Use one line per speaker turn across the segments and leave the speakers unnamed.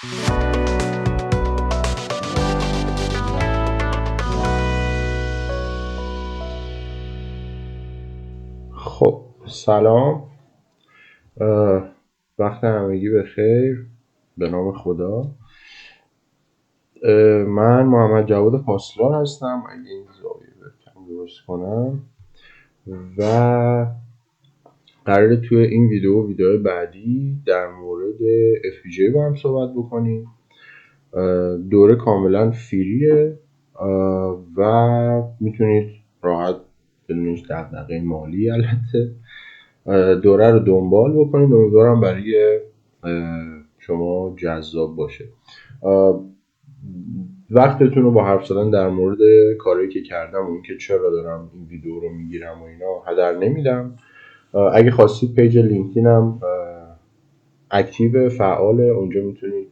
خب سلام. وقت همگی بخیر به نام خدا. من محمد جواد پاسدار هستم. اگه این زاویه بکنم درست کنم و قراره توی این ویدیو بعدی در مورد FPGA با هم صحبت بکنیم. دوره کاملا فریه و میتونید راحت بدون هیچ دغدغه مالی البته دوره رو دنبال بکنید. امیدوارم برای شما جذاب باشه. وقتتون رو با حرف زدن در مورد کاری که کردم و اینکه چرا دارم این ویدیو رو میگیرم و اینا هدر نمیدم. اگه خواستید پیج لینکدینم اکتیو فعاله، اونجا میتونید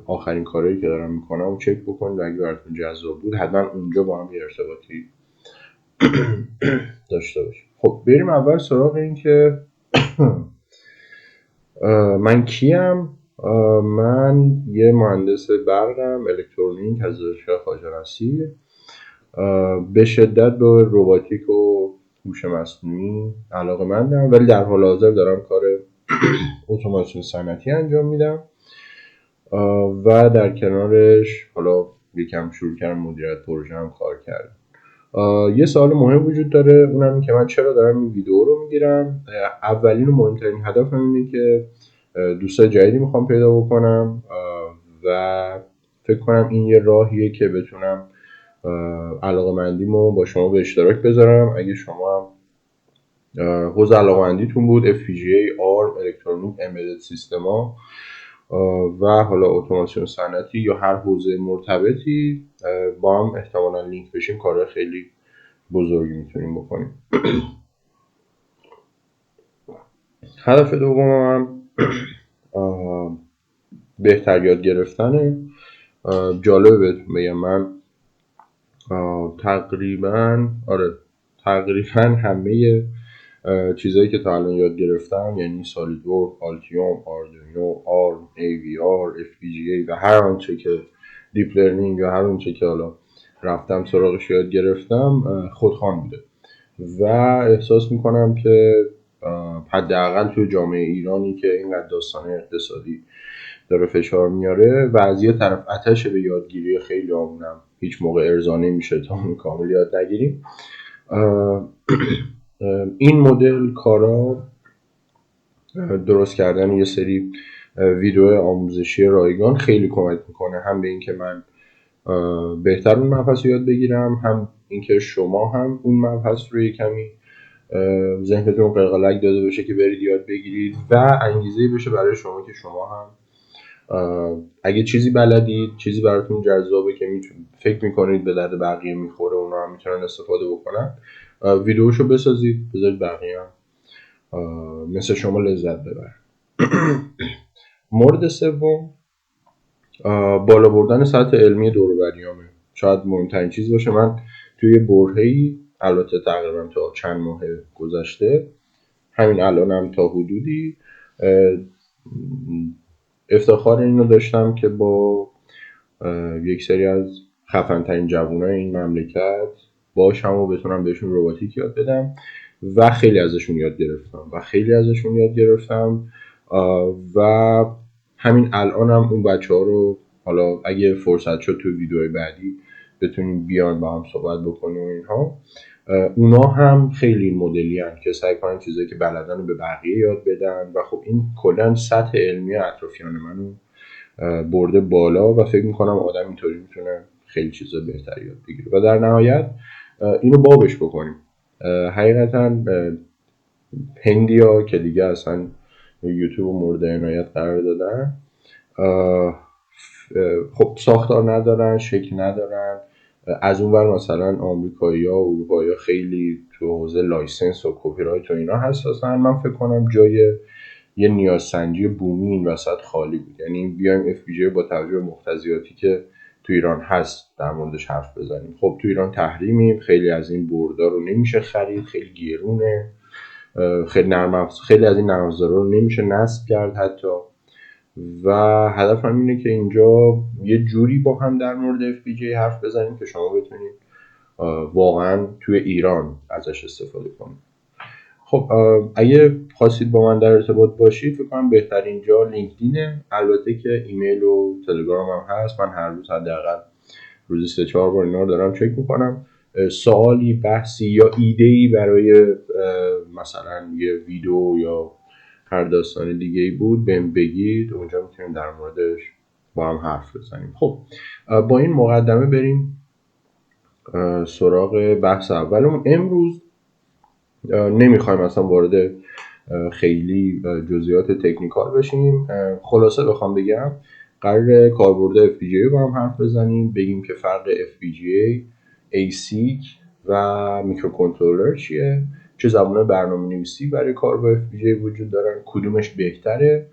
آخرین کارهایی که دارم میکنم چک بکنید و اگه براتون جذاب بود حتما اونجا با هم یه ارتباطی داشته باشیم. خب بریم اول سراغ این که من کیم. من یه مهندس برقم، الکترونیک از دانشگاه خواجه نصیر. به شدت به روباتیک و هوش مصنوعی علاقه‌مندم، ولی در حال حاضر دارم کار اتوماسیون صنعتی انجام میدم و در کنارش حالا یکم شروع کردم مدیریت پروژه هم کار کردم. یه سوال مهم وجود داره، اونم این که من چرا دارم این ویدیو رو میگیرم. اولین و مهمترین هدفم اینه که دوستای جدیدی میخوام پیدا بکنم و فکر کنم این یه راهیه که بتونم علاقه‌مندیمو با شما به اشتراک بذارم. اگه شما حوزه علاقه‌مندیتون بود FPGA، ARM، الکترونیک، امبدد سیستما و حالا اتوماسیون صنعتی یا هر حوزه مرتبطی، با هم احتمالاً لینک بشیم کارهای خیلی بزرگی میتونیم بکنیم. هدف دومم بهتر یاد گرفتنه. جالبه بهتون بگم من تقریبا همه چیزایی که تا الان یاد گرفتم، یعنی سالیدورک، آلتیوم، آردوینو، آرم، AVR، FPGA و هر آنچه که دیپ لرنینگ و هر آنچه که حالا رفتم سراغش یاد گرفتم خودخوان بوده و احساس میکنم که حداقل توی جامعه ایرانی که اینقدر داستان اقتصادی داره فشار میاره و از یه طرف آتش به یادگیری خیلی آمونم هیچ موقع ارضا نمیشه تا اون کامل یاد نگیریم. این مدل کارا درست کردن یه سری ویدیو آموزشی رایگان خیلی کمک میکنه، هم به این که من بهتر اون مبحث رو یاد بگیرم، هم اینکه شما هم اون مبحث رو یه کمی ذهنتون قلقلک داده بشه که برید یاد بگیرید و انگیزه بشه برای شما که شما هم اگه چیزی بلدید، چیزی براتون جذابه که فکر میکنید به درد بقیه میخوره، اونا هم میتونن استفاده بکنن، ویدیوشو بسازید بذارید بقیه هم مثل شما لذت ببرن. مورد سوم بالا بردن سطح علمی دور و بریامه. شاید مهمترین چیز باشه. من توی برهه‌ای، البته تقریبا تا چند ماه گذشته، همین الانم تا حدودی افتخار اینو داشتم که با یک سری از خفن‌ترین جوانای این مملکت باشم و بتونم بهشون روباتیک یاد بدم و خیلی ازشون یاد گرفتم و همین الانم اون بچه‌ها رو حالا اگه فرصت شد تو ویدیوهای بعدی بتونیم بیان با هم صحبت بکنیم و اینها، اونا هم خیلی این مدلی هستن که سعی کنن چیزایی که بلدن رو به بقیه یاد بدن و خب این کلا سطح علمی اطرافیان منو برده بالا و فکر میکنم آدم اینطوری میتونه خیلی چیزا بهتر یاد بگیره و در نهایت اینو بابش بکنیم. حقیقتا هندیا که دیگه اصلا یوتیوب مورد عنایت قرار دادن، خب ساختار ندارن، شکل ندارن. از اون ور مثلا آمریکایی‌ها و اروپایی‌ها خیلی تو حوزه لایسنس و کپی رایت و اینا حساسن. من فکر کنم جای یه نیازسنجی بومی این وسط خالی بود، یعنی بیایم FPGA با توجه به مقتضیاتی که تو ایران هست در موردش حرف بزنیم. خب تو ایران تحریمیم، خیلی از این بوردا رو نمیشه خرید، خیلی گرونه، خیلی از این نرم افزارا رو نمیشه نصب کرد حتی، و هدفم اینه که اینجا یه جوری با هم در مورد FPGA حرف بزنیم که شما بتونید واقعا توی ایران ازش استفاده کنید. خب اگه خواستید با من در ارتباط باشید فکر کنم بهترین جا لینکدینه. البته که ایمیل و تلگرام هم هست. من هر روز حداقل روزی 3-4 بار اینا رو دارم چک میکنم. سوالی، بحثی یا ایده‌ای برای مثلا یه ویدیو یا هر داستان دیگه ای بود بهم بگید، اونجا میتونیم در موردش با هم حرف بزنیم. خب با این مقدمه بریم سراغ بحث اولمون. امروز نمیخوایم مثلا وارد خیلی جزئیات تکنیکال بشیم. خلاصه بخوام بگم قرار کاربرد FPGA با هم حرف بزنیم، بگیم که فرق FPGA، ASIC و میکروکنترلر چیه، چه زبان برنامه‌نویسی برای کار با FPGA وجود دارن، کدومش بهتره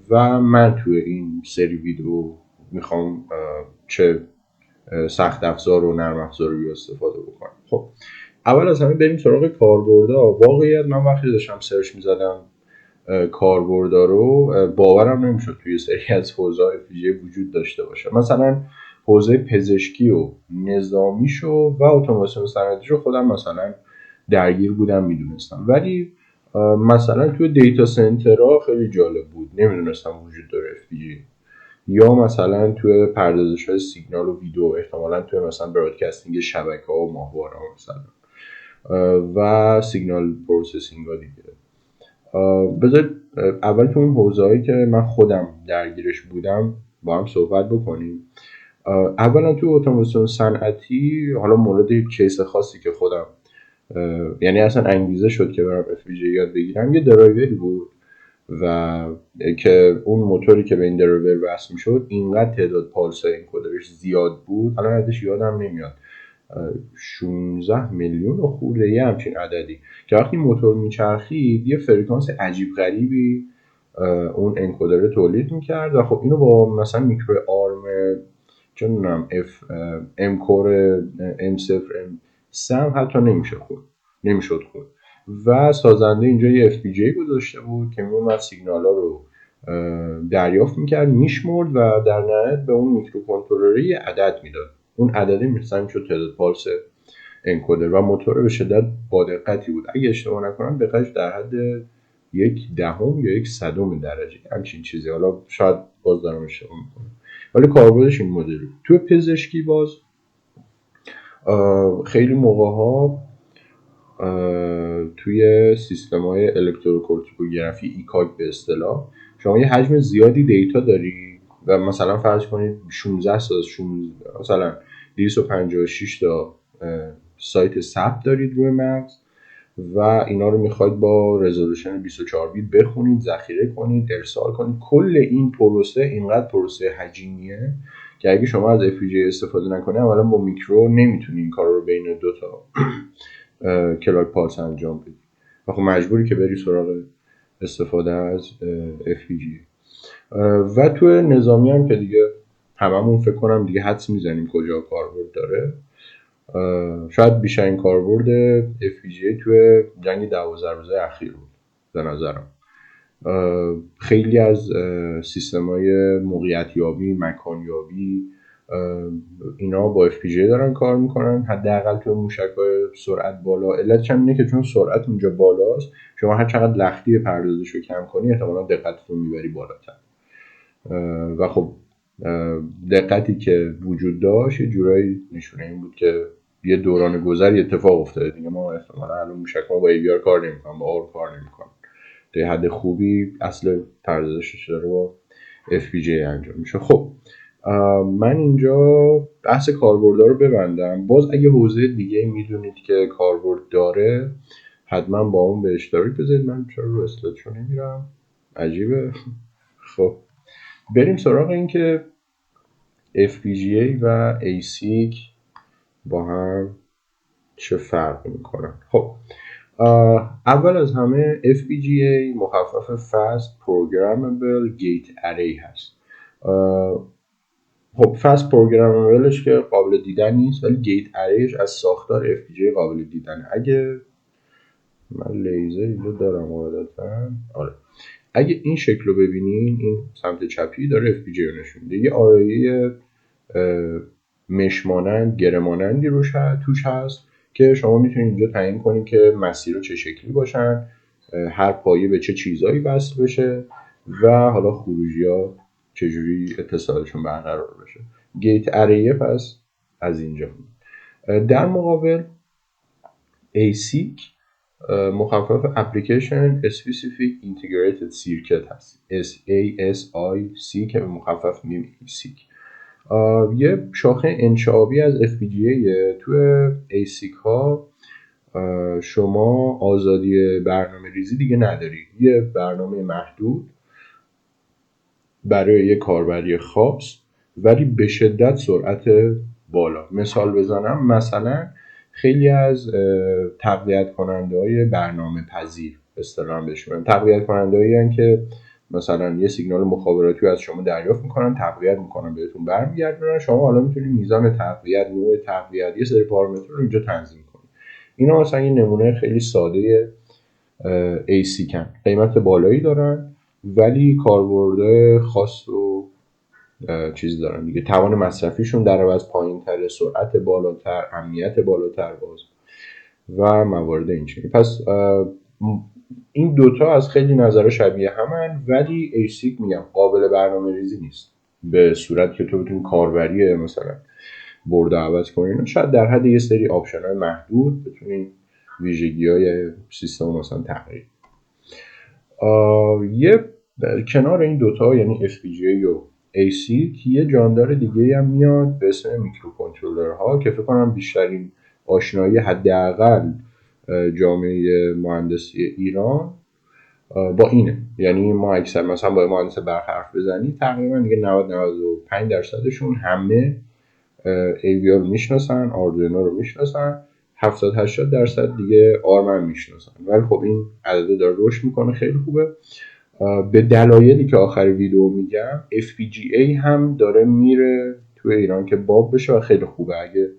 و من توی این سری ویدیو میخوام چه سخت افزار و نرم افزار رو استفاده بکنم. خب اول از همه بریم سراغ کاربردها. واقعیت من وقتی داشتم سرچ می‌زدم کاربردها رو باورم نمیشد توی سری از حوزه‌های FPGA وجود داشته باشه. مثلا حوزه پزشکی و نظامیشو و اتوماسیون صنعتیشو خودم مثلا درگیر بودم میدونستم، ولی مثلا توی دیتا سنترها خیلی جالب بود، نمیدونستم وجود داره FPGA. یا مثلا توی پردازش‌های سیگنال و ویدیو، احتمالاً توی مثلا برادکاستینگ شبکه‌ها و ماهواره‌ها مثلا و سیگنال پروسسینگ ها دیگه. بذار اول تو اون حوزه‌ای که من خودم درگیرش بودم با هم صحبت بکنیم. اولا تو اتوماسیون صنعتی، حالا مورد یک کیس خاصی که خودم یعنی اصلا انگیزه شد که برم FPGA یاد بگیرم، یه درایوری بود و که اون موتوری که به این درایور وصل می‌شد اینقدر تعداد پالس انکودرش زیاد بود، الان ازش یادم نمیاد، 16 میلیون و خورده یه همچین عددی، که وقتی موتور میچرخید یه فرکانس عجیب غریبی اون انکودر تولید میکرد و خب اینو با مثلا میکرو آرم چه میدونم ام کور ام 0 ام 3 هم حتی نمیشد خود و سازنده اینجا یه FPGA گذاشته بود که میومد سیگنالا رو دریافت میکرد، میشمرد و در نهایت به اون میکروکنترلر یه عدد میداد. اون عددی مثلا شد تعداد پالس انکودر و موتور به شدت با دقتی بود. اگه اشتباه نکنم دقتش در حد 1/10 یا 1/100 درجه همچین چیزی، حالا شاید باز دارم اشتباه میکنم، ولی کاربردش این مدلی. تو پزشکی باز خیلی موقع ها توی سیستم‌های الکتروکورتیکوگرافی ایکاگ به اصطلاح شما یه حجم زیادی دیتا داری و مثلا فرض کنید 16 تا مثلا 256 تا سایت ثبت دارید روی مغز و اینا رو میخواید با رزولوشن 24 بیت بخونید، ذخیره کنید، ارسال کنید. کل این پروسه اینقدر پروسه حجمیه که اگه شما از FPGA استفاده نکنید اولا با میکرو نمیتونید این کار رو بین دو تا کلاک پالس انجام بدید و خب مجبوری که بری سراغ استفاده از FPGA. و تو نظامی هم که دیگه هممون فکر کنم دیگه حدس میزنیم کجا کاربرد داره. شاید بیشترین کاربرد FPGA توی جنگ 12 روزه اخیر بود به نظرم. خیلی از سیستم‌های موقعیت یابی، مکان یابی، اینا با FPGA دارن کار میکنن، حداقل توی موشک‌های سرعت بالا. علتش هم اینه که چون سرعت اونجا بالاست شما هر چقدر لختی پردازش رو کم کنی احتمالاً دقتتون میبری بالاتر و خب دقتی که وجود داشت یه جورایی نشونه این بود که یه دوران گذری اتفاق افتاده دیگه. ما احتمالاً الان موشک ما با AVR کار نمی‌کنن، با آر کار نمی‌کنن، در حد خوبی اصل پردازشش داره با FPGA انجام میشه. خب من اینجا بحث کاربردها رو ببندم. باز اگه حوزه دیگه میدونید که کاربرد داره حتما با اون به اشتراک بذارید. من چرا رو اسلایدشو نمیرم، عجیبه. خب بریم سراغ این که FPGA و ASIC با هم چه فرق میکنن. خب اول از همه FPGA مخفف Fast Programmable Gate Array هست. خب Fast Programmableش که قابل دیدن نیست ولی Gate Arrayش از ساختار FPGA قابل دیدنه. اگه من لیزر اینجا دارم قاعدتا، آره اگه این شکل رو ببینین، این سمت چپی داره FPGA رو نشون میده. یه آرایه مش مانند، گره مانندی روش توش هست که شما میتونید اینجا تعیین کنید که مسیر رو چه شکلی باشن، هر پایه به چه چیزایی وصل بشه و حالا خروجی ها چجوری اتصالشون برقرار بشه. گیت اریه پس از اینجا. در مقابل ASIC مخفف Application Specific Integrated Circuit هست، ASIC که به مخفف میگیم ASIC. یه شاخه انشعابی از FPGA توی ASIC ها شما آزادی برنامه ریزی دیگه نداری. یه برنامه محدود برای یه کاربری خاص ولی به شدت سرعت بالا. مثال بزنم، مثلا خیلی از تقویت کننده های برنامه پذیر اصطلاحاً بهشون تقویت کننده هایی که مثلا یه سیگنال مخابراتی از شما دریافت میکنن، تقویت میکنن، بهتون برمیگردونن. شما حالا میتونید میزان تقویت، نوع تقویت، یه سری پارامتر رو اینجا تنظیم کنید. اینا مثلا یه نمونه خیلی ساده ASIC هن. قیمت بالایی دارن ولی کاربرد خاص و چیز دارن دیگه. توان مصرفیشون در عوض پایین‌تره، سرعت بالاتر، امنیت بالاتر باز و موارد اینچنین. پس این دوتا از خیلی نظر شبیه همن ولی ASIC میگم قابل برنامه ریزی نیست به صورت که تو بتونی کاربری مثلا برد عوض کنین. شاید در حد یه سری آپشن های محدود بتونین ویژگی های سیستم مثلا تغییر. یه کنار این دوتا یعنی FPGA و ASIC یه جاندار دیگه هم میاد به اسم میکروکنترلرها که فکر کنم بیشترین آشنایی حداقل جامعه مهندسی ایران با اینه. یعنی ما اکثر مثلا با مهندس برق حرف بزنی تقریبا دیگه 90-95% همه AVR رو میشناسن، آردوینو رو میشناسن، 70-80% دیگه آرم میشناسن. ولی خب این عدده داره رشد میکنه، خیلی خوبه. به دلایلی که آخر ویدیو میگم FPGA هم داره میره تو ایران که باب بشه و خیلی خوبه. اگه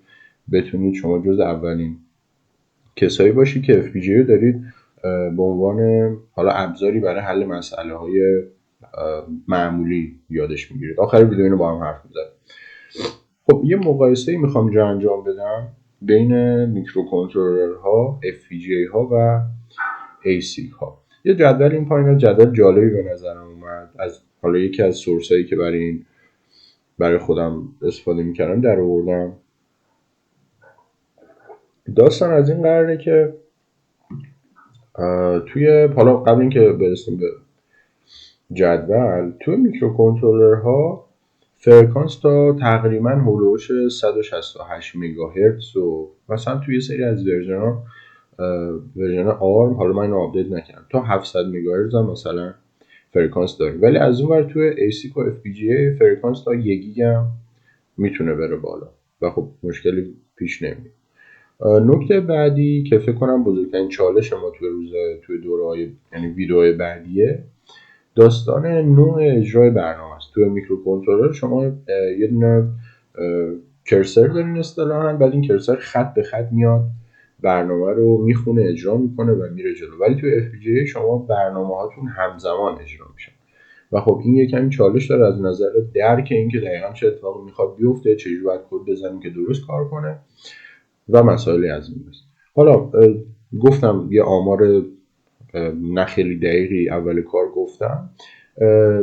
بتونید شما جز اولین کسایی باشی که FPGA دارید به عنوان حالا ابزاری برای حل مسئله های معمولی یادش میگیرید. آخر ویدیو اینو با هم حرف میزنیم. خب یه مقایسه‌ای میخوام اینجا انجام بدم بین میکروکنترلرها، FPGA ها و ASIC ها. یه جدول این پایین جدول جالبی به نظرم اومد از حالا یکی از سورسایی که برای خودم استفاده میکردم در آوردم. داستان از این قراره که توی حالا قبل اینکه برسیم به جدول، توی میکروکنترلرها فرکانس تا تقریبا هولوش 168 مگاهرتز و مثلا توی سری از ورژن آرم، حالا من اینو آپدیت نکردم، تا 700 مگاهرتز هم مثلا فرکانس داریم. ولی از اون ور توی ASIC و FPGA فرکانس تا 1 گیگ هم میتونه بره بالا و خب مشکلی پیش نمیاد. نکته بعدی که فکر کنم بزرگترین چالش ما توی دوره‌های یعنی ویدیوهای بعدیه، داستان نوع اجرای برنامه است. توی میکروکنترلر شما یه دونه کرسر دارین اصطلاحاً، بعد این کرسر خط به خط میاد برنامه رو میخونه، اجرا میکنه و میره جلو. ولی توی FPGA شما برنامه هاتون همزمان اجرا میشن و خب این یکم چالش داره از نظر درک اینکه دقیقاً چه اتفاقی میخواد بیفته، چجوری باید کد بزنیم که درست کار کنه و مسائلی از این دست. حالا گفتم یه آمار نه خیلی دقیقی اول کار گفتم.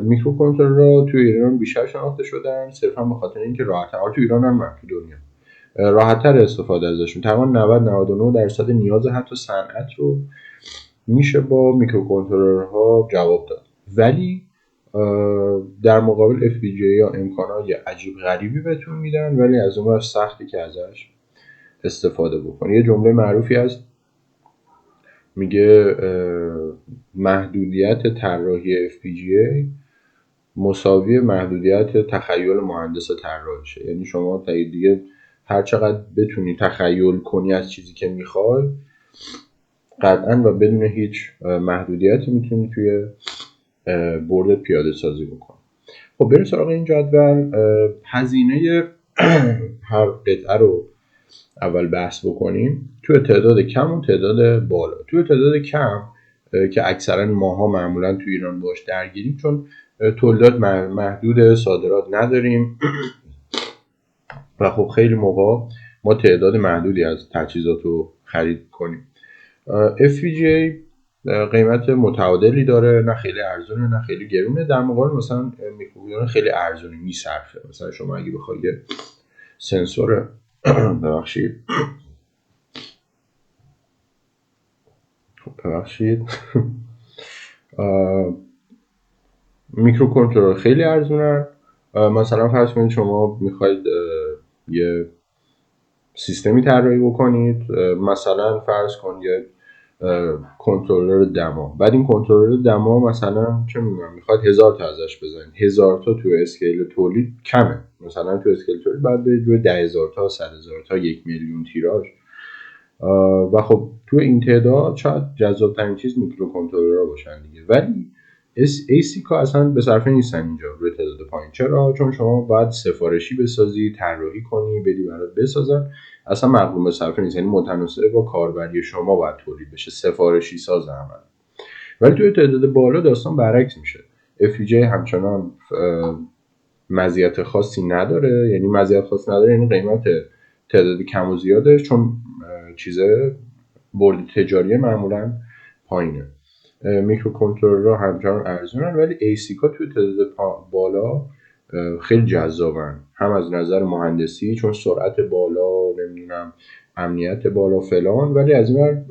میکروکنترلرها توی ایران بیشتر شناخته شدن صرفا به خاطر اینکه راحت‌تر، تو ایران هم تو دنیا راحت‌تر استفاده ازشون. تقریبا 90-99% نیاز حتی صنعت رو میشه با میکروکنترلرها جواب داد. ولی در مقابل FPGA یا امکانات عجیب غریبی بهتون میدن ولی از اون سختی که ازش استفاده بکنی. یه جمله معروفی هست میگه محدودیت طراحی FPGA مساوی محدودیت تخیل مهندس طراحیشه. یعنی شما دیگه هر چقدر بتونی تخیل کنی از چیزی که میخوای قطعا و بدون هیچ محدودیتی میتونی توی بردت پیاده سازی بکنی. خب بریم سراغ این جدول. هزینه هر قطعه رو اول بحث بکنیم توی تعداد کم و تعداد بالا. توی تعداد کم که اکثرا ماها معمولا تو ایران باش درگیریم، چون تولیدات محدود، صادرات نداریم و خب خیلی موقع ما تعداد محدودی از تجهیزات رو خرید کنیم. FPGA قیمت متعادلی داره، نه خیلی ارزونه نه خیلی گرونه، در مقابل مثلا میکروویژن خیلی ارزونه میصرفه. مثلا شما اگه بخوای سنسور ببخشید میکروکنترلر خیلی ارزونن. مثلا فرض کنید شما میخواید یه سیستمی طراحی بکنید، مثلا فرض کنید کنترلر دما، بعد این کنترلر دما مثلا چه میدونم میخواد 1000 تا ازش بزنید، 1000 تا تو اسکیل تولید کمه، مثلا تو اسکیل تولید بعد برید روی 10000 تا 100000 تا 1,000,000 تیراژ و خب تو این تعداد شاید جذاب ترین چیز میکرو کنترلرها باشن دیگه. ولی ASIC ها اصلا به صرفه نیستن اینجا روی تعداد پایین. چرا؟ چون شما باید سفارشی بسازی، طراحی کنی، بدی برات بسازن، اصلا مقبول به صرفه نیست، یعنی متناسب با کاربری شما باید تولید بشه، سفارشی ساز عمل. ولی توی تعداد بالا داستان برعکس میشه. FPGA همچنان مزیت خاصی نداره، یعنی مزیت خاصی نداره یعنی قیمت تعداد کم و زیاده، چون چیزه برد تجاری معمولا پایینه. میکروکنترلرها همچنان ارزونن، ولی ASIC ها توی تعداد بالا خیلی جذابن، هم از نظر مهندسی چون سرعت بالا، نمیدونم امنیت بالا فلان، ولی از این ور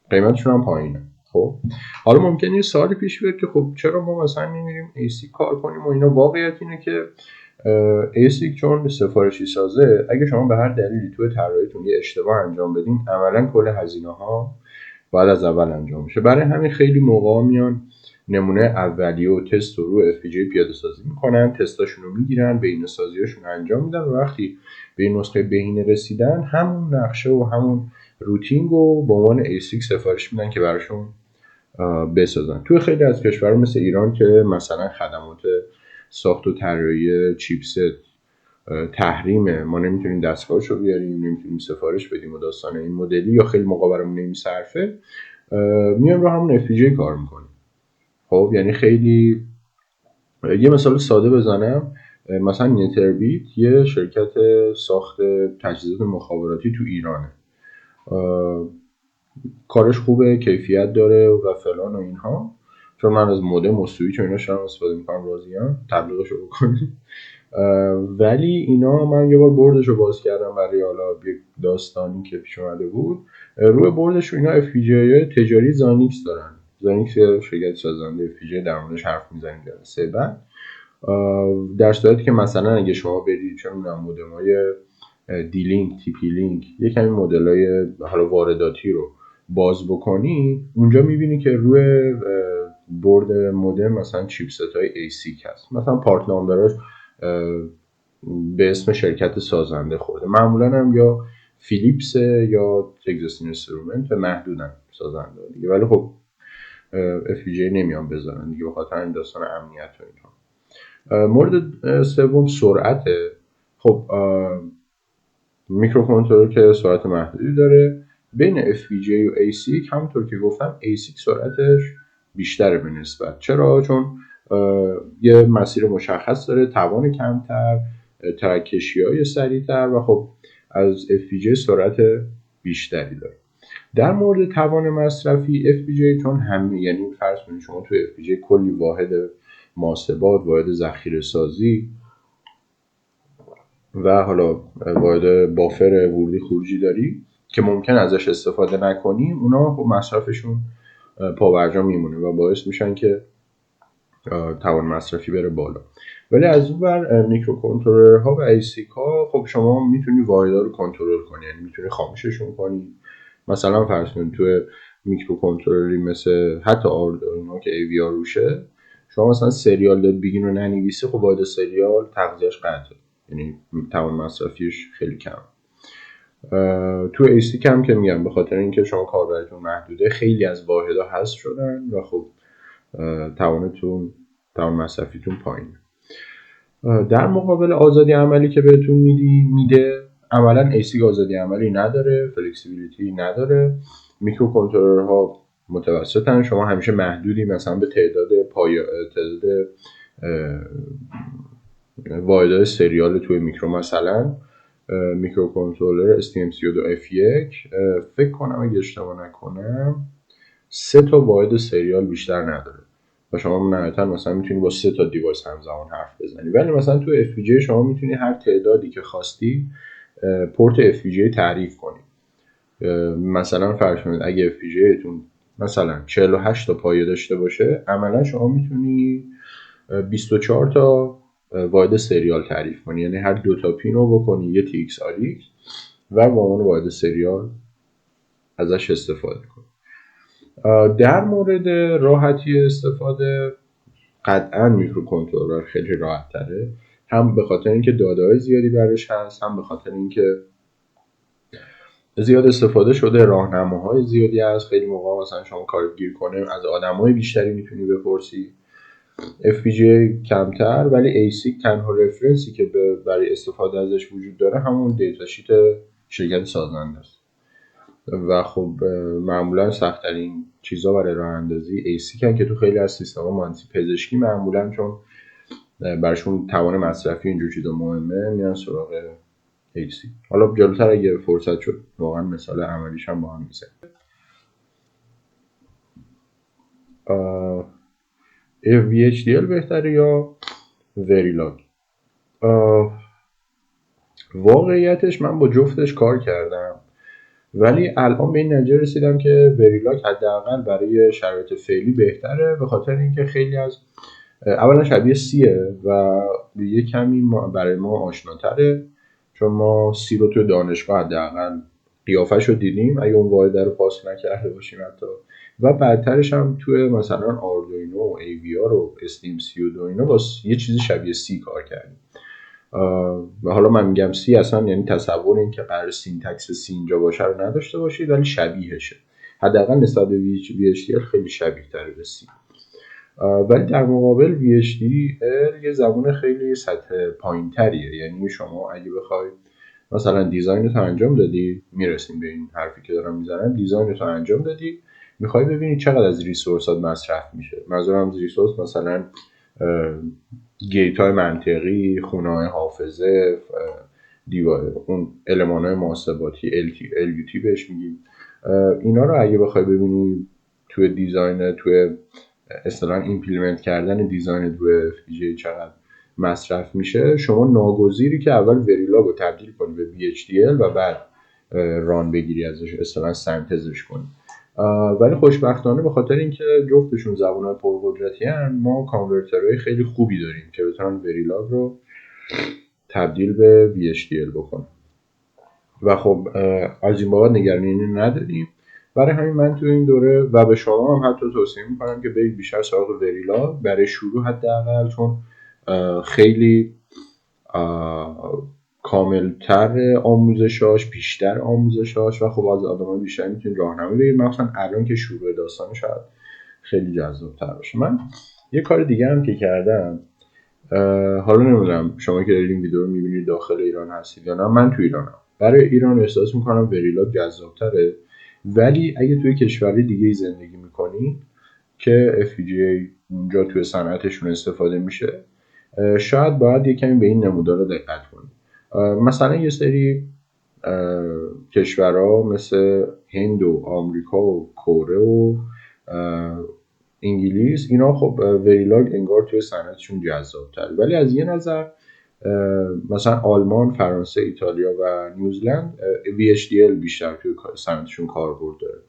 قیمتشون هم پایینه. خب حالا ممکنه یه سوالی پیش بیاد که خب چرا ما مثلا نمیریم ASIC کار کنیم و اینا. واقعیت اینه که ASIC چون سفارشی سازه، اگه شما به هر دلیلی توی طراحیتون یه اشتباه انجام بدین، عملا کل هزینه ها باید از اول انجام میشه. برای همین خیلی موقعا میان نمونه اولیه و تست رو FPGA پیاده سازی میکنن، تستاشون رو میگیرن، بهینه سازیاشون انجام میدن و وقتی به این نسخه بهینه رسیدن، همون نقشه و همون روتینگ رو به عنوان ASIC سفارش میدن که براشون بسازن. توی خیلی از کشورها مثل ایران که مثلا خدمات ساخت و طراحی چیپست تحریمه، ما نمیتونیم دستگاهشو بیاریم، نمیتونیم سفارش بدیم و داستان این مدلی، یا خیلی موقع برامون نمیصرفه، میام رو همون FPGA کار میکنیم. خب یعنی خیلی یه مثال ساده بزنم، مثلا نتربیت یه شرکت ساخت تجهیزات مخابراتی تو ایرانه، کارش خوبه، کیفیت داره و فلان و اینها، چون من از مودم و سویچ و اینا شما استفاده میکنم، راضیم، تبلیغشو بکنیم. ولی اینا من یه بار بردشو باز کردم برای حالا یک داستانی که پیش اومده بود، روی بردش اینا FPGA تجاری زانیکس دارن. زانیکس یه شرکت سازنده FPGA، در موردش حرف میزنیم جلسه بعد. در صورتی که مثلا اگه شما برید چه میدونم مودمای دی-لینک، TP لینک، یه کمی مدلای حالا وارداتی رو باز بکنی، اونجا میبینی که روی برد مودم مثلا چیپست های ASIC هست، مثلا پارت نامبراش به اسم شرکت سازنده خورده، معمولا هم یا فیلیپس یا تگزاس اینسترومنت، محدودن سازنده دیگه، ولی خب FPGA نمیان بذارن دیگه به خاطر این داستان امنیت و اینها. مورد سوم سرعته. خب میکروکنترلر که سرعت محدودی داره، بین FPGA و ASIC همونطور که گفتم ASIC سرعتش بیشتره به نسبت. چرا؟ چون یه مسیر مشخص داره، توان کمتر، ترکشی‌های سریعتر و خب از FPGA سرعت بیشتری داره. در مورد توان مصرفی FPGA چون همه، یعنی فرض کنید شما تو FPGA کلی واحد محاسبات، واحد ذخیره سازی و حالا واحد بافر ورودی خروجی داری که ممکن ازش استفاده نکنیم، اونا خب مصرفشون پابرجا میمونه و باعث میشن که توان مصرفی بره بالا. ولی از اون بر میکروکنترلرها و ایسیک ها خب شما میتونی واحدها رو کنترل کنی، یعنی میتونی خاموششون کنی. مثلا فرض کنید تو میکروکنترلری مثل حتی آردوینو که AVR روشه، شما مثلا سریال داد بگین رو ننویسه، خب واحد سریال تغذیه‌اش قطعه، یعنی توان مصرفیش خیلی کم. تو ایسیک هم که میگم به خاطر اینکه شما کاربرتون محدوده، خیلی از واحدها حذف شدن و خب توان مصرفیتون پایینه. در مقابل آزادی عملی که بهتون میده، عملا ایسیک آزادی عملی نداره، فلکسیبیلیتی نداره. میکروکنترلرها متوسطن. شما همیشه محدودی مثلا به تعداد واحدهای سریال توی میکرو. مثلا میکرو کنترلر STM32F1 فکر کنم اگه اشتباه نکنم 3 تا واحد سریال بیشتر نداره و شما نهایتا مثلا میتونی با 3 تا دیوایس همزمان حرف بزنی. ولی مثلا تو FPGA شما میتونی هر تعدادی که خواستی پورت FPGA تعریف کنی. مثلا فرض کنید اگه FPGA تون مثلا 48 تا پایه داشته باشه، عملا شما میتونی 24 تا واحد سریال تعریف کنی، یعنی هر 2 تا پین رو بکنی یه TX-RX و با اون واحد سریال ازش استفاده کنی. در مورد راحتی استفاده قطعا میکروکنترلر خیلی راحت تره، هم به خاطر اینکه داده‌های زیادی برش هست، هم به خاطر اینکه زیاد استفاده شده، راهنماهای زیادی هست. خیلی موقع مثلا شما کارت گیر کنه از آدمای بیشتری میتونی بپرسی. FPGA کمتر، ولی ASIC تنها رفرنسی که برای استفاده ازش وجود داره همون دیتا شیت شرکت سازنده است و خب معمولا سخت‌ترین چیزا برای راه اندازی ASIC هن که تو خیلی از سیستم‌ها مهندسی پزشکی معمولا چون براشون توان مصرفی اینجور چیزا مهمه میرن سراغ ASIC. حالا جلوتر اگه فرصت شد واقعا مثال عملیش هم با هم میزنیم. VHDL بهتره یا وریلاگ؟ واقعیتش من با جفتش کار کردم، ولی الان به این نتیجه رسیدم که وریلاگ حداقل برای شرایط فعلی بهتره، به خاطر اینکه خیلی از اولا شبیه سیه و یه کمی برای ما آشناتره، چون ما سی رو توی دانشگاه حداقل قیافش رو دیدیم اگه اون واحده رو پاس نکرده باشیم حتی، و بعدترش هم توی مثلا آردوینو و AVR و STM32 اینا با یه چیزی شبیه سی کار کردیم. و حالا من میگم سی اصلا یعنی تصور این که قرار سینتکس سی اینجا باشه رو نداشته باشید، ولی شبیهشه، حداقل نسبت به VHDL خیلی شبیه تره به سی. ولی در مقابل VHDL یه زبون خیلی سطح پایین تریه، یعنی شما اگه بخوای مثلا دیزاین تو انجام دادی، میرسیم به این حرفی که دارم میزنم، دیزاین تو انجام دادی میخوای ببینی چقدر از ریسورسات مصرف میشه. منظورم از ریسورس مثلا گیت های منطقی، خونه های حافظه، اون المان های محاسباتی LUT بهش میگیم. اینا رو اگه بخوای ببینی توی دیزاین، توی اصطلاحاً ایمپلیمنت کردن دیزاین روی FPGA چقدر مصرف میشه، شما ناگزیری که اول وریلاگ رو تبدیل کنی به VHDL و بعد ران بگیری ازش، اصطلاحاً سنتزش کنی. ولی خوشبختانه به خاطر اینکه جفتشون زبان‌های پرقدرتی هستن، ما کانورترهای خیلی خوبی داریم که بتونن وریلاگ رو تبدیل به VHDL بکنن و خب از این بابت نگرانی نداریم. برای همین من تو این دوره و به شما هم حتی توصیه میکنم که برید بیشتر سراغ وریلاگ برای شروع حداقل، چون خیلی کاملتر آموزشاش، بیشتر آموزشاش و خب از آدمای بیشتر میتونید راهنمایی بگیرید، مثلا الان که شروع داستان شاید خیلی جذاب‌تر باشه. من یه کار دیگه هم که کردم، حالا نمیدونم شما که دارید این ویدیو رو میبینید داخل ایران هستید یا نه، من تو ایرانم. برای ایران احساس میکنم وریلاگ جذاب‌تره، ولی اگه توی کشوری دیگه زندگی میکنی که FPGA اونجا توی صنعتشون استفاده میشه، شاید باید یه کمی به این نمودارا دقت کنید. مثلا یه سری کشورها مثل هند و آمریکا و کره و انگلیس، اینا خب وریلاگ انگار توی صنعتشون جذاب‌تره، ولی از یه نظر مثلا آلمان، فرانسه، ایتالیا و نیوزلند VHDL بیشتر توی صنعتشون کاربرد داره.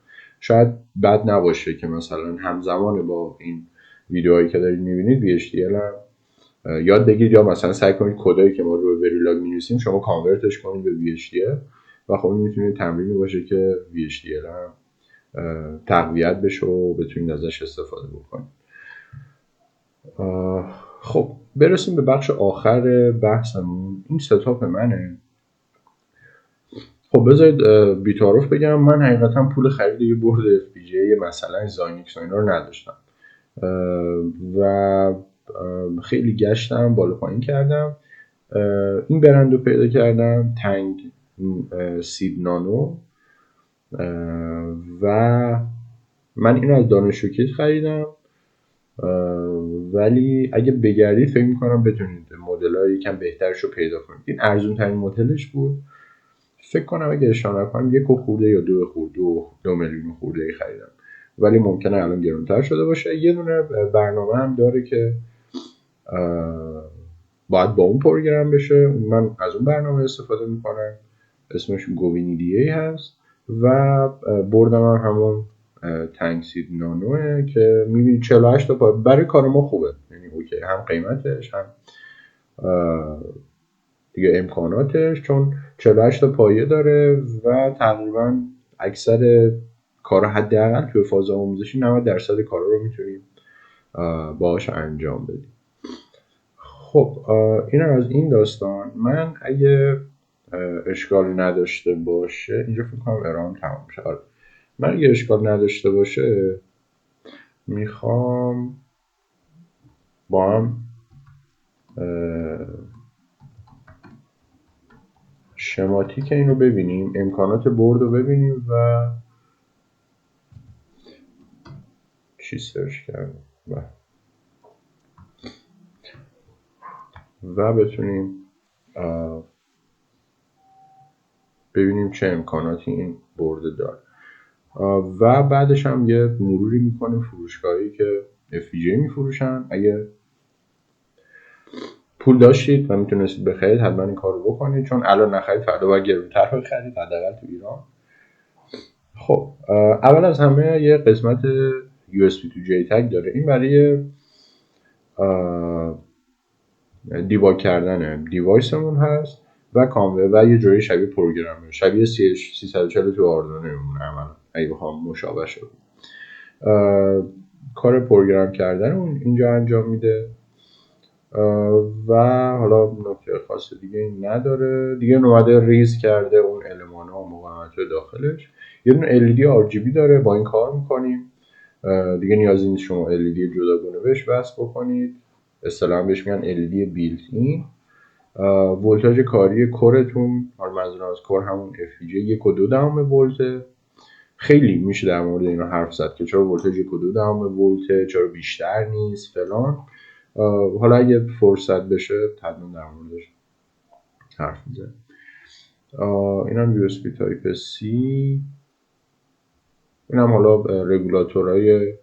شاید بد نباشه که مثلا همزمان با این ویدیوهایی که دارید میبینید VHDL هم یاد بگیرید، یا مثلا سعی کنید کدایی که ما روی وریلاگ می‌نویسیم شما کانورتش کنید به VHDL و خب این میتونه تمرینی باشه که VHDL هم تقویت بشه و بتونید ازش استفاده بکنید. خب برسیم به بخش آخر بحثمون. این ستاپ منه. خب بذارید بی‌تعارف بگم، من حقیقتا پول خرید یه بورد FPGA مثلا زاینکس و اینا رو نداشتم و خیلی گشتم، بالا پایین کردم، این برند رو پیدا کردم، تنگ سید نانو، و من اینو از دانشجو کیت خریدم، ولی اگه بگردید فکر میکنم بتونید مدل‌های یکم بهترشو پیدا کنید. این ارزون ترین مدلش بود، فکر کنم اگه اشتباه نکنم 1 خورده یا 2 میلیون خورده ای خریدم، ولی ممکنه الان گرونتر شده باشه. یه دونه برنامه هم داره که باید با اون پروگرام بشه، من از اون برنامه استفاده میکنم، اسمش گوینی دی ای هست و بردم هم همون تنگسید نانوه که میبینید 48 تا برای کار ما خوبه، یعنی اوکی، هم قیمتش هم دیگه امکاناتش، چون 48 تا پایه داره و تقریبا اکثر کارا حداقل توی فاز آموزشی 90% کارا رو میتونیم باهاش انجام بدیم. خب اینم از این داستان. من اگه اشکال نداشته باشه اینجا فکر کنم ارام تمام شد. من اگه اشکال نداشته باشه میخوام با هم شماتیک این رو ببینیم، امکانات برد رو ببینیم و چی سرچ کردیم و بتونیم ببینیم چه امکاناتی این برد داره و بعدش هم یه مروری میکنیم فروشگاهی که FPGA میفروشن. اگه پول داشتید و میتونستید بخرید حتما این کار رو بکنید، چون الان نخرید فردا باید گرونتر بخرید، حداقل تو ایران. خب اول از همه یه قسمت USB to JTAG داره، این برای دیباگ کردن دیوایسمون هست و کاموه و یه جوری شبیه پروگرامر، شبیه CH340 تو آردوینو میمونه عملا اگه بخوام مشابه شه. کار پروگرام کردن اون اینجا انجام میده و حالا نکته خاص دیگه این نداره دیگه. اومده ریز کرده اون المان‌ها و مقاومت داخلش. یه دونه LED RGB داره، با این کار میکنیم دیگه، نیازی نیست شما LED جداگونه بهش وصل بکنید، اصطلاحاً بهش میگن LED بیلت این. ولتاژ کاری کورتون، حالا منظورم از کور همون FPGA 1.2 ولت. خیلی میشه در مورد اینا حرف زد که چرا ولتاژ 1.2 ولت، چرا بیشتر نیست فلان. حالا اگه فرصت بشه حتما در موردش حرف میزنم. اینم USB تایپ C. اینم حالا رگولاتورهای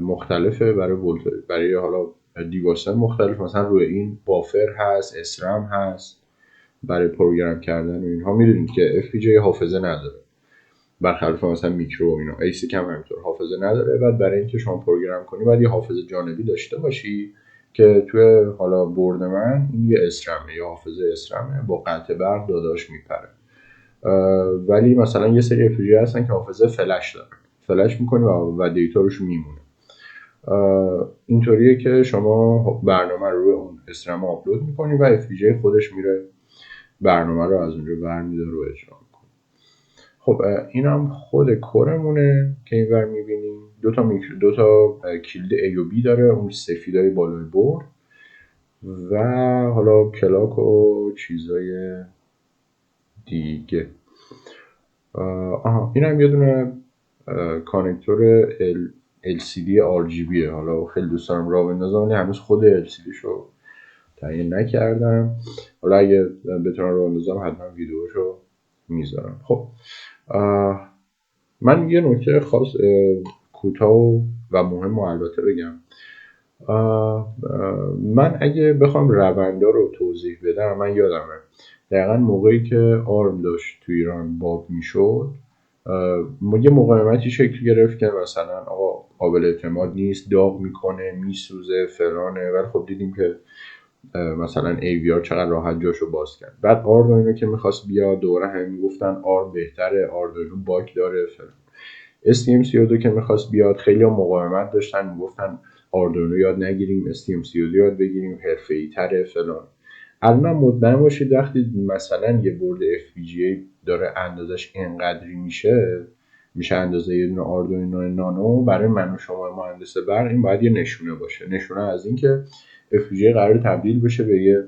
مختلفه برای ولتاژ، برای حالا دیوایس مختلف. مثلا روی این بافر هست، اسرم هست برای پروگرام کردن و اینها. میدونید که FPGA حافظه نداره برخلاف مثلا میکرو و اینا. ASIC هم همینطور حافظه نداره. بعد برای اینکه شما پروگرام کنی باید یه حافظه جانبی داشته باشی که توی حالا برد من این یه اسرمه، یا حافظه اسرمه با قطع برق داداش میپره. ولی مثلا یه سری FPGA هستن که حافظه فلش دارن، فلش میکنی و دیتا روش میمونه. اینطوریه که شما برنامه رو روی اون اسرم آپلود میکنی و FPGA خودش میره برنامه رو از اونجا برمی‌داره و اجرا میکنه. خب اینم خود کورمونه که اینور میبینیم. دو تا کلید A و B داره، اون سفیدای بالای برد و حالا کلاک و چیزای دیگه. اینم یه دونه کانکتور LCD RGB. حالا خیلی دوست دارم راه بندازم ولی هنوز خود LCD شو تعیین نکردم. حالا اگه بتونم راه بندازم حتما ویدیوشو میذارم. خب من یه نکته خاص کوتاه و مهم البته بگم. من اگه بخوام روندا رو توضیح بدم، من یادمه دقیقا موقعی که آرم داشت تو ایران باب میشد یه مقاومتی شکل گرفت که مثلا آقا قابل اعتماد نیست، داغ میکنه، میسوزه، فلانه. ولی خب دیدیم که مثلا AVR چقدر راحت جاشو باز کرد. بعد آردوینو که میخواست بیاد دوره هم میگفتن آرم بهتره، آردوینو باگ داره فلان. STM32 که میخواست بیاد خیلی هم مقاومت داشتن، میگفتن آردوینو یاد نگیریم، STM32 یاد بگیریم، حرفه‌ای تره فلان. الان مطمئن باشید وقتی مثلا یه برد FPGA داره اندازش اینقدری میشه اندازه یه دونه آردوینو نانو، برای من و شما مهندس برق این باید یه نشونه باشه، نشونه از این که FPGA قرار تبدیل بشه به یه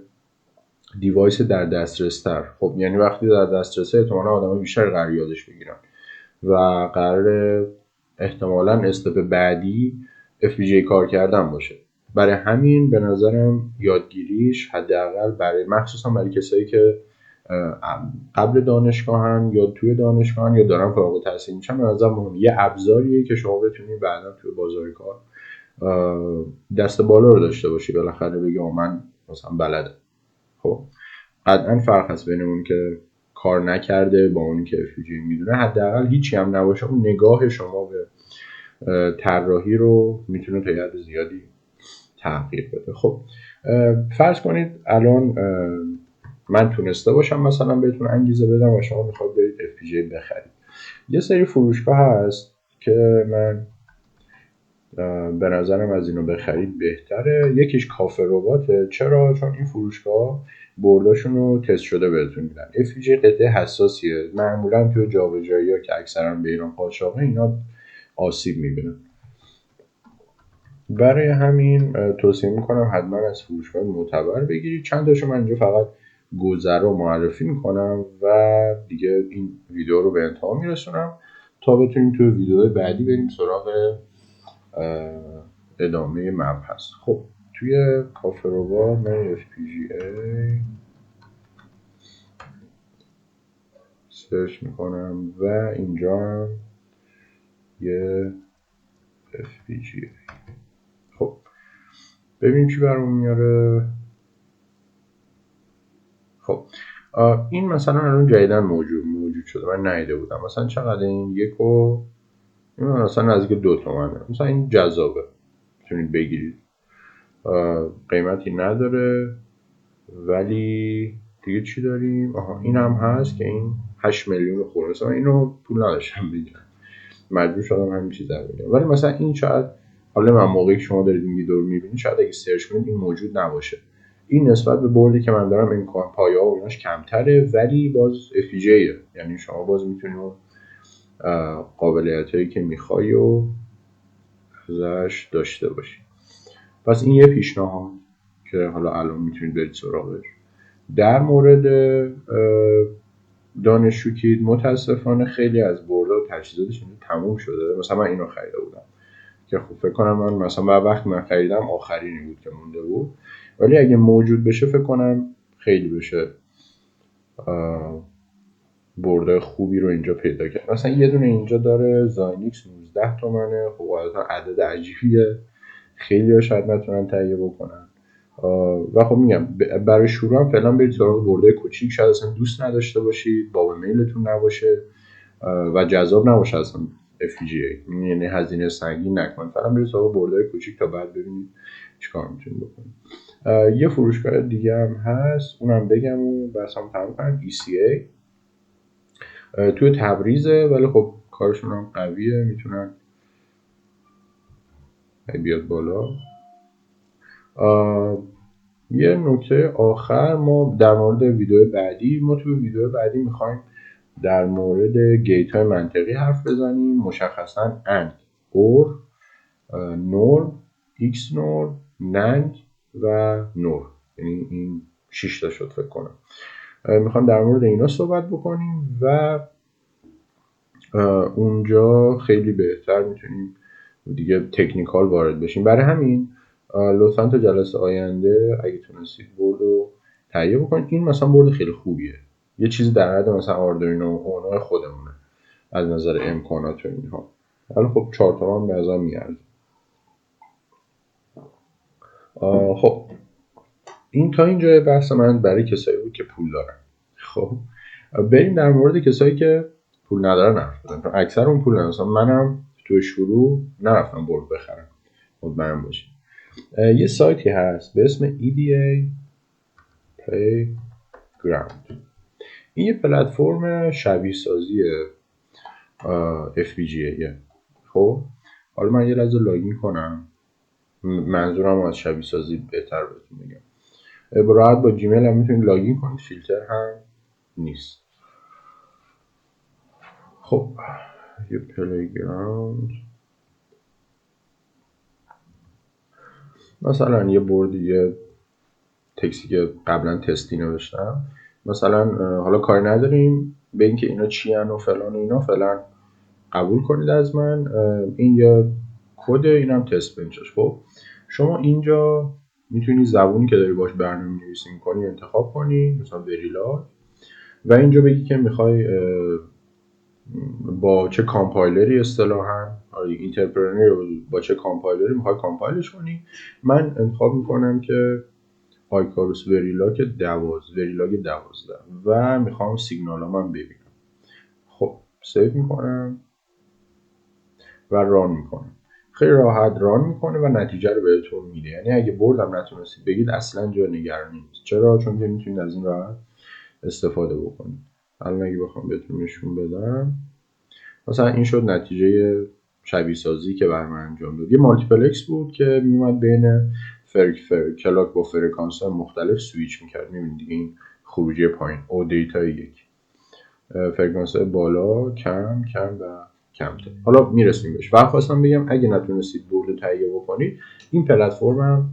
دیوایس در دسترس تر. خب یعنی وقتی در دسترسه احتمالاً آدم‌ها بیشتر قرار یادش بگیرن و قرار احتمالاً استپ بعدی FPGA کار کردن باشه. برای همین به نظرم یادگیریش حداقل برای مخصوصا برای کسایی که قبل دانشگاهن یا توی دانشگاهن یا دارن فارغ التحصیل میشن، به نظر مهمه. یه ابزاریه که شما بتونید بعدا توی بازار کار دست بالا رو داشته باشی، بالاخره بگی من مثلا بلدم. خب قطعا فرق هست بین اون که کار نکرده با اونی که FPGA میدونه. حداقل هیچی هم نباشه، اون نگاه شما به طراحی رو میتونه تا حد زیادی تغییر بده. خب فرض کنید الان من تونسته باشم مثلا بهتون انگیزه بدم و شما میخواید برید FPGA بخرید. یه سری فروشگاه هست که من به نظرم از اینو بخرید بهتره. یکیش کافه رباته. چرا؟ چون این فروشگاه برداشون رو تست شده بهتون میدن. FPGA قطعه حساسیه، معمولا توی جابجایی‌ها که اکثرا به ایران قاچاقه اینا آسیب میبینن. برای همین توصیه میکنم حتما از فروشگاه معتبر بگیرید. چند تاشو من اینجا فقط گذر رو معرفی میکنم و دیگه این ویدیو رو به انتها میرسونم تا بتونیم توی ویدیو بعدی بریم سراغ ادامه مبحث. خب توی کافه ربات من FPGA سرچ میکنم و اینجا هم یه FPGA. خب ببینیم چی برامون میاره. خب این مثلا الان جدیدن موجود شده، من ندیده بودم. مثلا چقدر این؟ یکو مثلا نزدیک 2 تومنه. مثلا این جذابه، میتونید بگیرید. قیمتی نداره. ولی دیگه چی داریم؟ این هم هست که این 8 میلیون خورده. مثلا اینو پول نداشتم بگیرم، مجبور شدم همین چیزا رو بگیرم. ولی مثلا این شاید، حالا من موقعی که شما دارید این ویدیو رو میبینید شاید اگه سرچ کنید این موجود نباشه. این نسبت به بردی که من دارم امکان پایه‌ها و ایناش کمتره، ولی باز FPGA، یعنی شما باز میتونید قابلیتایی که میخوای و ازش داشته باشی. پس این یه پیشنهاد که حالا الان میتونید برید سراغش. در مورد دانشجو کیت متاسفانه خیلی از بردها و تجهیزاتش تموم شده. مثلا من اینو خریده بودم که خب فکر کنم من مثلا وقتی من خریدم آخرینی بود که مونده بود، ولی اگه موجود بشه فکر کنم خیلی بشه برده خوبی رو اینجا پیدا کرد. مثلا یه دونه اینجا داره زاینیکس 19 تومنه. خب عدد عجیبیه، خیلی ها شاید نتونن تهیه بکنن. و خب میگم برای شروع هم فعلا برید سراغ برده کوچیک. شاید اصلا دوست نداشته باشید، باب میلتون نباشه و جذاب نباشه اصلا FPGA، یعنی هزینه سنگین نکنید. فعلا برید سراغ برده کوچیک تا بعد ببینید چیکار میتونید بکنید. یه فروشگاه دیگه هم هست، اونم بگم و بحثم تموم کنم. ECA توی تبریزه، ولی خب کارشون هم قویه، میتونن بیاد بالا. یه نکته آخر، ما در مورد ویدیو بعدی میخوایم در مورد گیت های منطقی حرف بزنیم، مشخصا AND، OR، NOR، XNOR، NAND و NOR. یعنی این 6 تا شد فکر کنم. میخوام در مورد اینا صحبت بکنیم و اونجا خیلی بهتر میتونیم دیگه تکنیکال وارد بشیم. برای همین لطفا تا جلسه آینده اگه تونستید برد رو تهیه بکنید. این مثلا برد خیلی خوبیه، یه چیزی در حد مثلا آردوینو اونو خودمونه از نظر امکانات و اینها. ولی خب 4 تومن به نظر میارزه. خب این تا اینجا بحث من برای کسایی بود که پول دارن. خب بریم در مورد کسایی که پول ندارن حرف بزنیم. اکثر اون پول ندارن. مثلا منم تو شروع نرفتم برد بخرم، مطمئن باشید. یه سایتی هست به اسم EDA Playground. این یه پلتفرم شبیه سازی FPGA. خب حالا من یه لحظه لاگین کنم، منظورم از شبیه سازی بهتر بهتون میگم. راحت با جیمیل هم میتونید لاگین کنید، فیلتر هم نیست. خب یه پلیگراند، مثلا یه برد، یه تکسی که قبلا تستی نوشتم مثلا، حالا کار نداریم به اینکه اینا چی ان و فلان و اینا، فعلا قبول کنید از من. این یه کد، اینم تست بنچش. خب شما اینجا میتونی زبونی که داری باش برنامه نویسی میکنی انتخاب کنی، مثلا وریلاگ، و اینجا بگی که میخوای با چه کامپایلری اصطلاحاً اینترپرنری با چه کامپایلری میخوای کامپایلش کنی. من انتخاب میکنم که آیکاروس وریلاگ 12 و میخوام سیگنالام هم ببینم. خب سیو میکنم و ران میکنم. خیلی راحت ران میکنه و نتیجه رو بهتون میده. یعنی اگه بردم نتونستید بگید اصلا جا نگرانی نیست. چرا؟ چون که میتونید از این راحت استفاده بکنید. الان اگه بخوام بهتون نشون بدم، مثلا این شد نتیجه شبیه سازی که بر من انجام داد. یه مالتیپلکس بود که میومد بین کلاک با فرکانس مختلف سویچ میکرد. میبینید دیگه این خروجی پایین او دیتا یک، فرکانس بالا، کم کم و کمتر. حالا میرسیم بهش. و خواستم بگم اگه نتونستید برد تهیه بکنید، این پلتفرم هم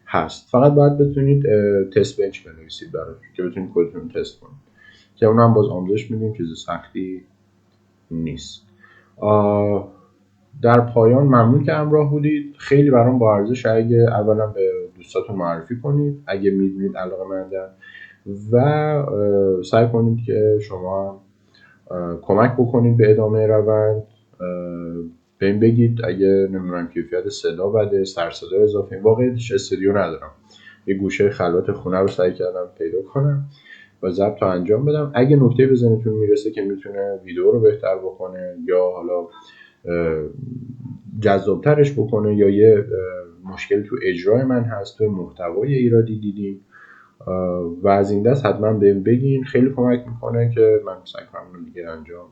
هست. فقط باید بتونید تست بنچ بنویسید براش که بتونید کدتون تست کنید، که اون هم باز آموزش میدیم، چیز سختی نیست. در پایان ممنون که همراه بودید. خیلی برام با ارزش اگه اولا به دوستاتون معرفی کنید اگه میدونید علاقه‌مندن، و سعی کنید که شما کمک بکنید به ادامه روند. بهم بگید اگه نمیدونم کیفیت صدا بده، سر صدا اضافه. واقعا استودیو ندارم، یه گوشه خلوت خونه رو سعی کردم پیدا کنم و ضبط رو انجام بدم. اگه نکته به ذهنتون میرسه که میتونه ویدیو رو بهتر بکنه یا حالا جذابترش بکنه، یا یه مشکل تو اجرای من هست، تو محتوای ایرادی دیدیم و از این دست حتما بهم بگین. خیلی کمک میکنه که من سعی کنم دیگه انجام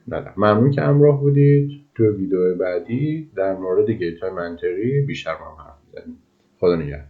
ندم. ممنون که همراه بودید. تو ویدیو بعدی در مورد گیت‌های منطقی بیشتر با هم حرف میزنیم. خدا نگهدار.